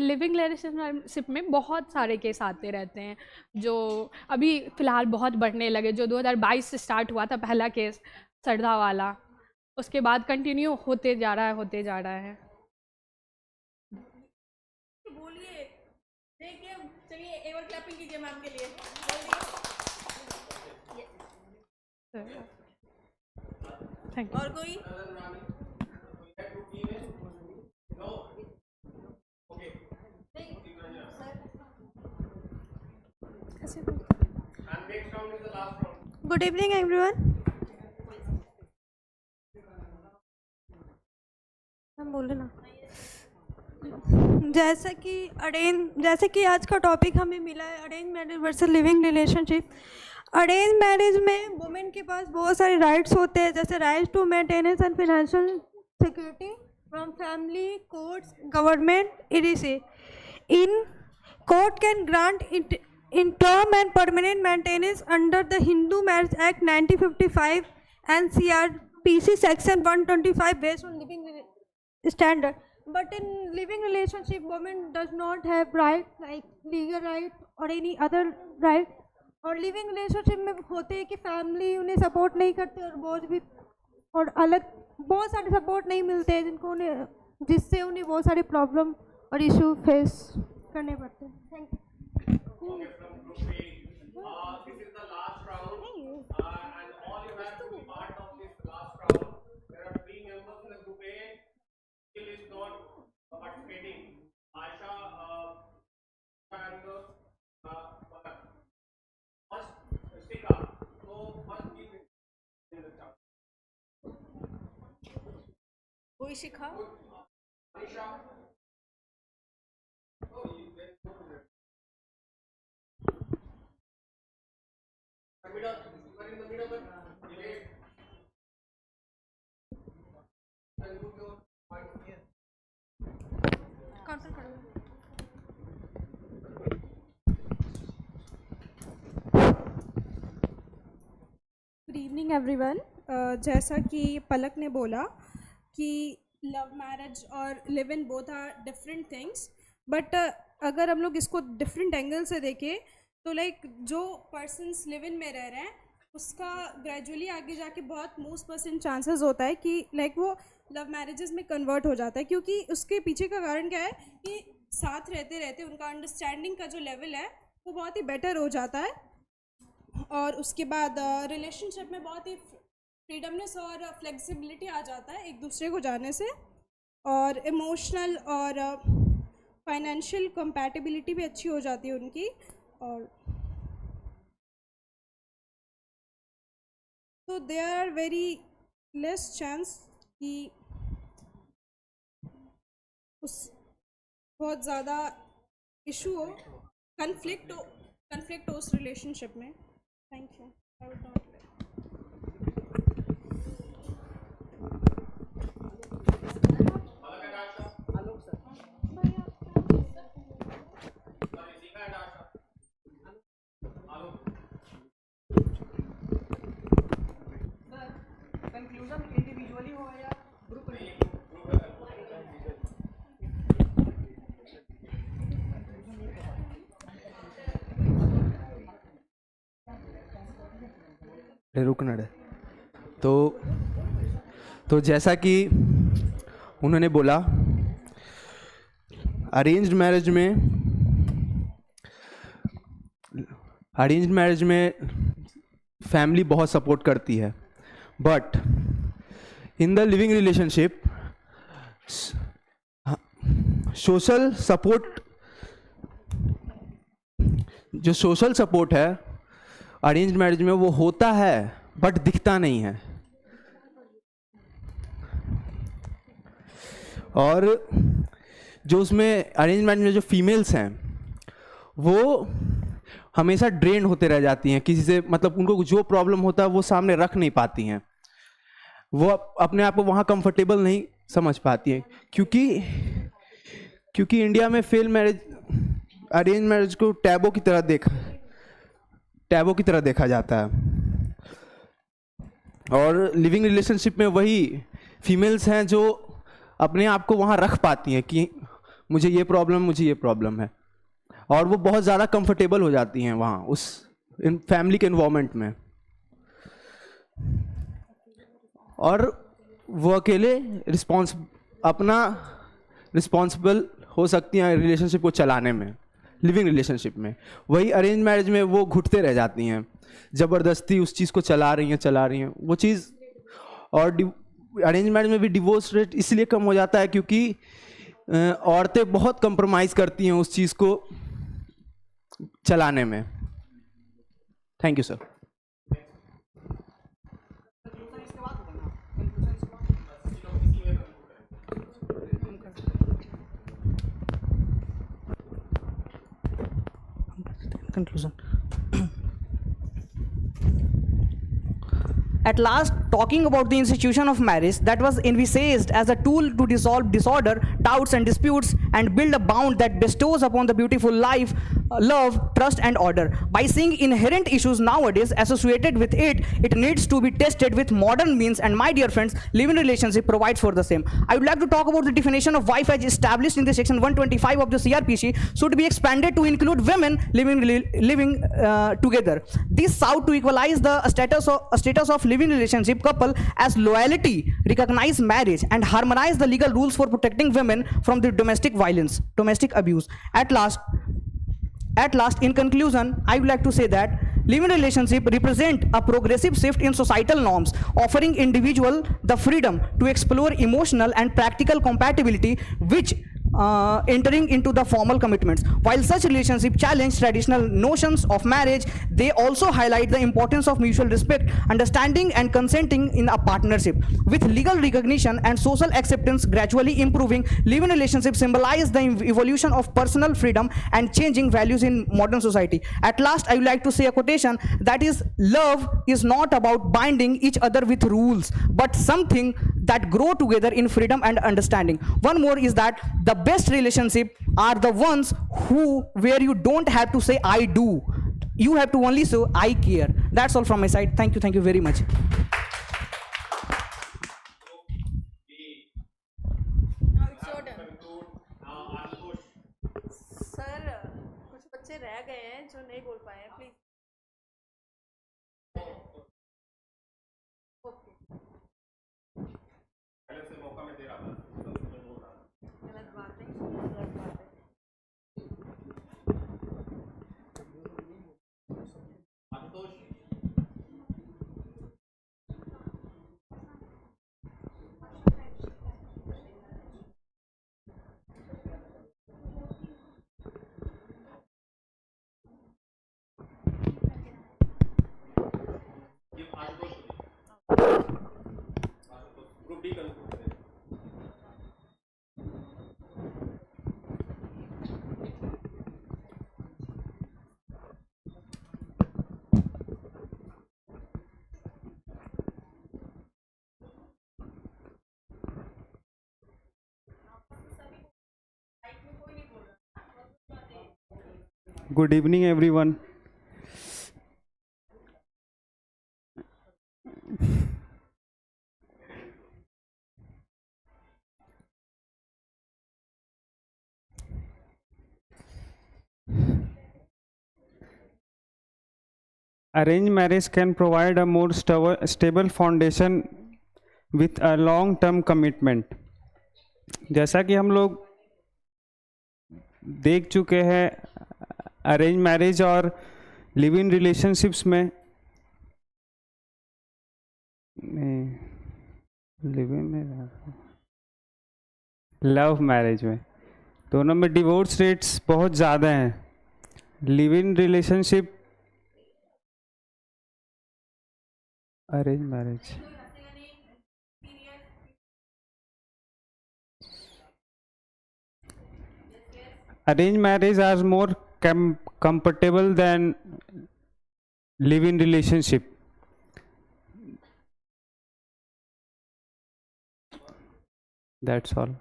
लिविंग रिलेशनशिप में बहुत सारे केस आते रहते हैं जो अभी फ़िलहाल बहुत बढ़ने लगे. जो 2022 से स्टार्ट हुआ था पहला केस श्रद्धा वाला, उसके बाद कंटिन्यू होते जा रहा है. बोलिए, देखिए, चलिए एक बार क्लैपिंग कीजिए मैम के लिए. Thank you. और कोई? Good evening everyone. हम बोले ना, जैसे कि आज का टॉपिक हमें मिला है arrange marriage versus living relationship. Arrange marriage में वुमेन के पास बहुत सारे राइट्स होते हैं, जैसे rights to maintenance and financial security from family, courts, government, etc. In court can grant interim and permanent maintenance under the Hindu Marriage Act 1955 and CRPC section 125 based on living standard. But in living relationship, women does not have right like legal right or any other right. और लिविंग रिलेशनशिप में होते हैं कि फैमिली उन्हें सपोर्ट नहीं करते और बहुत सारे सपोर्ट नहीं मिलते हैं जिससे उन्हें बहुत सारे प्रॉब्लम और इशू फेस करने पड़ते हैं. Thank you. Okay, from group A, this is the last round, and all you have to be part of this last round. There are 3 members in the group A. Still is not participating. Asha and first Stika. So first give in the start. कोई Shikha? Anisha. Good evening everyone. जैसा कि पलक ने बोला कि लव मैरिज और live in both are different things, but अगर हम लोग इसको डिफरेंट एंगल से देखें तो लाइक जो पर्सन्स लिव इन में रह रहे हैं उसका ग्रेजुअली आगे जाके बहुत मोस्ट परसेंट चांसेस होता है कि लाइक वो लव मैरिजेस में कन्वर्ट हो जाता है, क्योंकि उसके पीछे का कारण क्या है कि साथ रहते रहते उनका अंडरस्टैंडिंग का जो लेवल है वो बहुत ही बेटर हो जाता है. और उसके बाद रिलेशनशिप में बहुत ही फ्रीडमनेस और फ्लेक्सिबिलिटी आ जाता है एक दूसरे को जानने से, और इमोशनल और फाइनेंशियल कंपैटिबिलिटी भी अच्छी हो जाती है उनकी. और तो there are very less chance कि उस बहुत ज़्यादा इशू हो, कन्फ्लिक्ट हो उस रिलेशनशिप में. Thank you. I would not. Conclusion individually हो या ग्रुप में? रुकना है। तो जैसा कि उन्होंने बोला, अरेंज्ड मैरिज में फैमिली बहुत सपोर्ट करती है, but in the living relationship social support, जो सोशल सपोर्ट है अरेंज्ड मैरिज में वो होता है बट दिखता नहीं है। और जो उसमें अरेंज मैरिज में जो फीमेल्स हैं वो हमेशा ड्रेन होते रह जाती हैं किसी से, मतलब उनको जो प्रॉब्लम होता है वो सामने रख नहीं पाती हैं, वो अपने आप को वहाँ कंफर्टेबल नहीं समझ पाती हैं, क्योंकि इंडिया में फेल मैरिज, अरेंज मैरिज को टैबू की तरह देखा जाता है। और लिविंग रिलेशनशिप में वही फीमेल्स हैं जो अपने आप को वहाँ रख पाती हैं कि मुझे ये प्रॉब्लम है, और वो बहुत ज़्यादा कंफर्टेबल हो जाती हैं वहाँ उस फैमिली के इन्वायरमेंट में, और वो अकेले रिस्पॉन्सिबल हो सकती हैं रिलेशनशिप को चलाने में, लिविंग रिलेशनशिप में। वही अरेंज मैरिज में वो घुटते रह जाती हैं, ज़बरदस्ती उस चीज़ को चला रही हैं वो चीज़। और अरेंज मैरिज में भी डिवोर्स रेट इसलिए कम हो जाता है क्योंकि औरतें बहुत कंप्रोमाइज़ करती हैं उस चीज़ को चलाने में। Thank you sir. Conclusion. At last, talking about the institution of marriage that was envisaged as a tool to resolve disorder, doubts and disputes and build a bond that bestows upon the beautiful life, love, trust and order. By seeing inherent issues nowadays associated with it, it needs to be tested with modern means, and my dear friends, living relationship provides for the same. I would like to talk about the definition of wife as established in the section 125 of the CRPC should be expanded to include women living together. This sought to equalize the status of living relationship couple as loyalty, recognize marriage and harmonize the legal rules for protecting women from the domestic violence, domestic abuse. At last, in conclusion, I would like to say that living relationship represent a progressive shift in societal norms, offering individual the freedom to explore emotional and practical compatibility which entering into the formal commitments. While such relationships challenge traditional notions of marriage, they also highlight the importance of mutual respect, understanding and consenting in a partnership. With legal recognition and social acceptance gradually improving, living relationships symbolize the evolution of personal freedom and changing values in modern society. At last, I would like to say a quotation that is, love is not about binding each other with rules, but something that grow together in freedom and understanding. One more is that the best relationship are the ones where you don't have to say I do. You have to only say I care. That's all from my side. Thank you very much. Sir कुछ बच्चे रह गए हैं जो नहीं बोल पाए हैं, please. Good evening, everyone. arranged marriage can provide a more stable foundation with a long term commitment. जैसा कि हम लोग देख चुके हैं अरेंज मैरिज और लिव इन रिलेशनशिप्स में, लिव इन में, लव मैरिज में, दोनों में डिवोर्स रेट्स बहुत ज़्यादा हैं. Live in relationship, arrange marriage, arranged marriage are more comfortable than live-in relationship. That's all.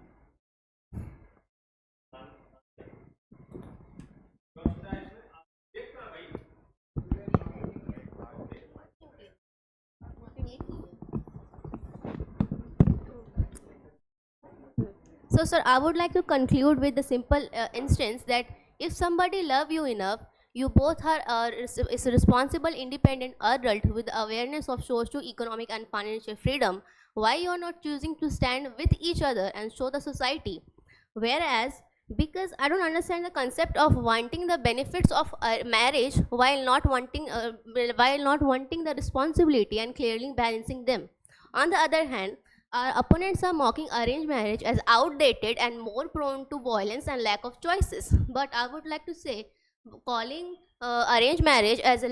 So, sir, I would like to conclude with the simple instance that if somebody love you enough, you both are is a responsible, independent adult with awareness of socio-economic and financial freedom. Why you are not choosing to stand with each other and show the society? Whereas, because I don't understand the concept of wanting the benefits of marriage while not wanting the responsibility and clearly balancing them. On the other hand, our opponents are mocking arranged marriage as outdated and more prone to violence and lack of choices. But I would like to say, calling arranged marriage as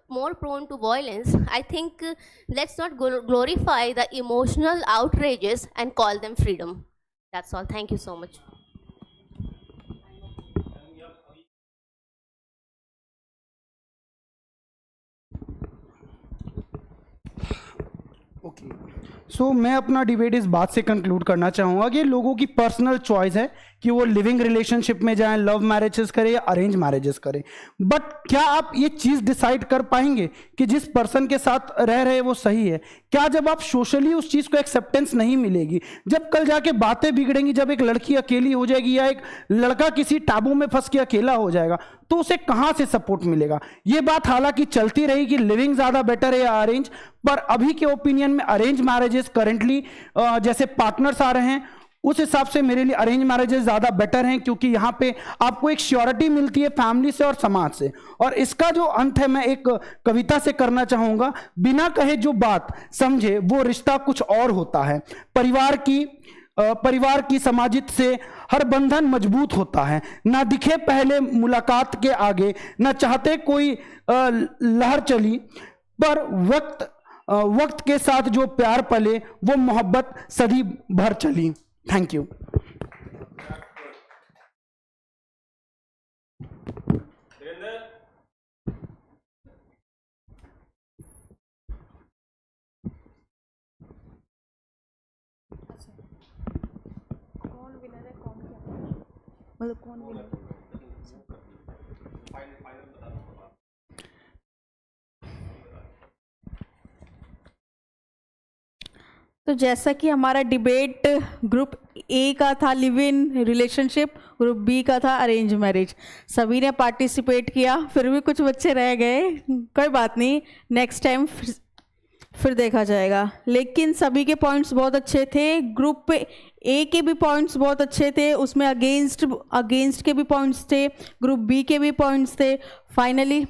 more prone to violence, I think let's not glorify the emotional outrages and call them freedom. That's all. Thank you so much. Okay so मैं अपना डिबेट इस बात से कंक्लूड करना चाहूँगा कि लोगों की पर्सनल चॉइस है कि वो लिविंग रिलेशनशिप में जाएं, लव मैरिजेस करें या अरेंज मैरिजेस करें. बट क्या आप ये चीज़ डिसाइड कर पाएंगे कि जिस पर्सन के साथ रह रहे वो सही है? क्या जब आप सोशली उस चीज़ को एक्सेप्टेंस नहीं मिलेगी, जब कल जाके बातें बिगड़ेंगी, जब एक लड़की अकेली हो जाएगी या एक लड़का किसी टाबू में फंस के अकेला हो जाएगा, तो उसे कहाँ से सपोर्ट मिलेगा? ये बात हालांकि चलती रही कि लिविंग ज़्यादा बेटर है या अरेंज, पर अभी के ओपिनियन में अरेंज मैरिजेस करेंटली जैसे पार्टनर्स आ रहे हैं उस हिसाब से मेरे लिए अरेंज मैरिजेस ज़्यादा बेटर हैं, क्योंकि यहाँ पे आपको एक श्योरिटी मिलती है फैमिली से और समाज से. और इसका जो अंत है मैं एक कविता से करना चाहूँगा. बिना कहे जो बात समझे वो रिश्ता कुछ और होता है. परिवार की समाजित से हर बंधन मजबूत होता है. ना दिखे पहले मुलाकात के आगे, ना चाहते कोई लहर चली, पर वक्त के साथ जो प्यार पले वो मोहब्बत सदी भर चली. Thank you. मतलब कौन विनर? तो जैसा कि हमारा डिबेट ग्रुप ए का था live in relationship, group B का था अरेंज मैरिज. सभी ने पार्टिसिपेट किया, फिर भी कुछ बच्चे रह गए. कोई बात नहीं, नेक्स्ट टाइम फिर देखा जाएगा. लेकिन सभी के पॉइंट्स बहुत अच्छे थे. ग्रुप ए के भी पॉइंट्स बहुत अच्छे थे, उसमें अगेंस्ट के भी पॉइंट्स थे, ग्रुप बी के भी पॉइंट्स थे. Finally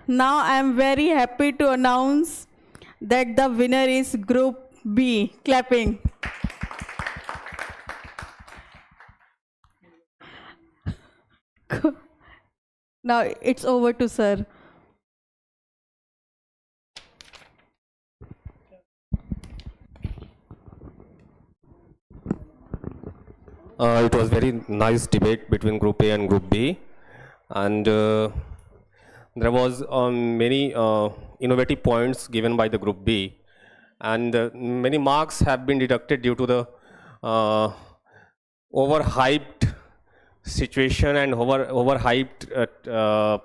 now I am very happy to announce that the winner is group B. Clapping. Now it's over to sir. It was very nice debate between Group A and Group B, and there was many innovative points given by the Group B, and many marks have been deducted due to the overhyped situation and overhyped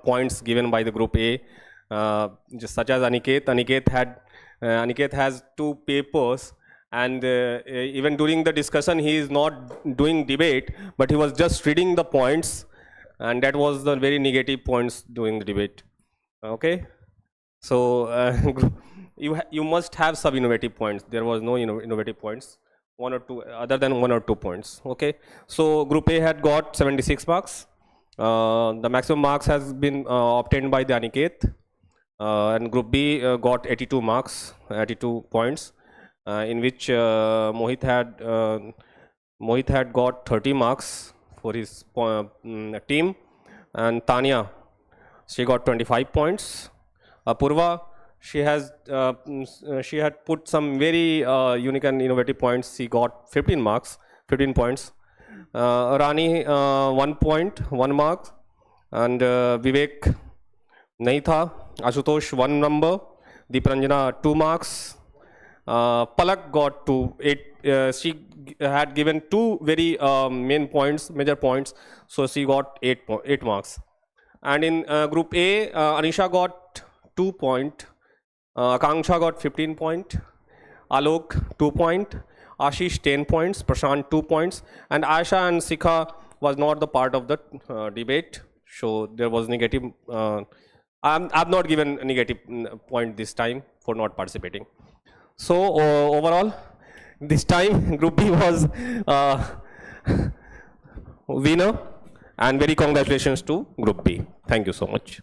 points given by the Group A, just such as Aniket. Aniket has 2 papers And even during the discussion, he is not doing debate, but he was just reading the points, and that was the very negative points during the debate. Okay, so you must have some innovative points. There was no innovative points, one or two, other than 1 or 2 points. Okay, so Group A had got 76 marks. The maximum marks has been obtained by the Aniket, and Group B got 82 marks, 82 points, in which Mohit had got 30 marks for his team, and Tanya, she got 25 points. Apurva, she had put some very unique and innovative points. She got 15 points. Rani 1 point, 1 mark, and Vivek nahi tha. Ashutosh 1 number, Deepranjana 2 marks. Palak got 8. She had given 2 very major points, so she got 8 marks. And in Group A, Anisha got 2 point, Akanksha got 15 point, Alok 2 point, Ashish 10 points, Prashant 2 points, and Aisha and Sikha was not the part of the debate, so there was negative. I've not given a negative point this time for not participating. So overall, this time Group B was winner, and very congratulations to Group B. Thank you so much.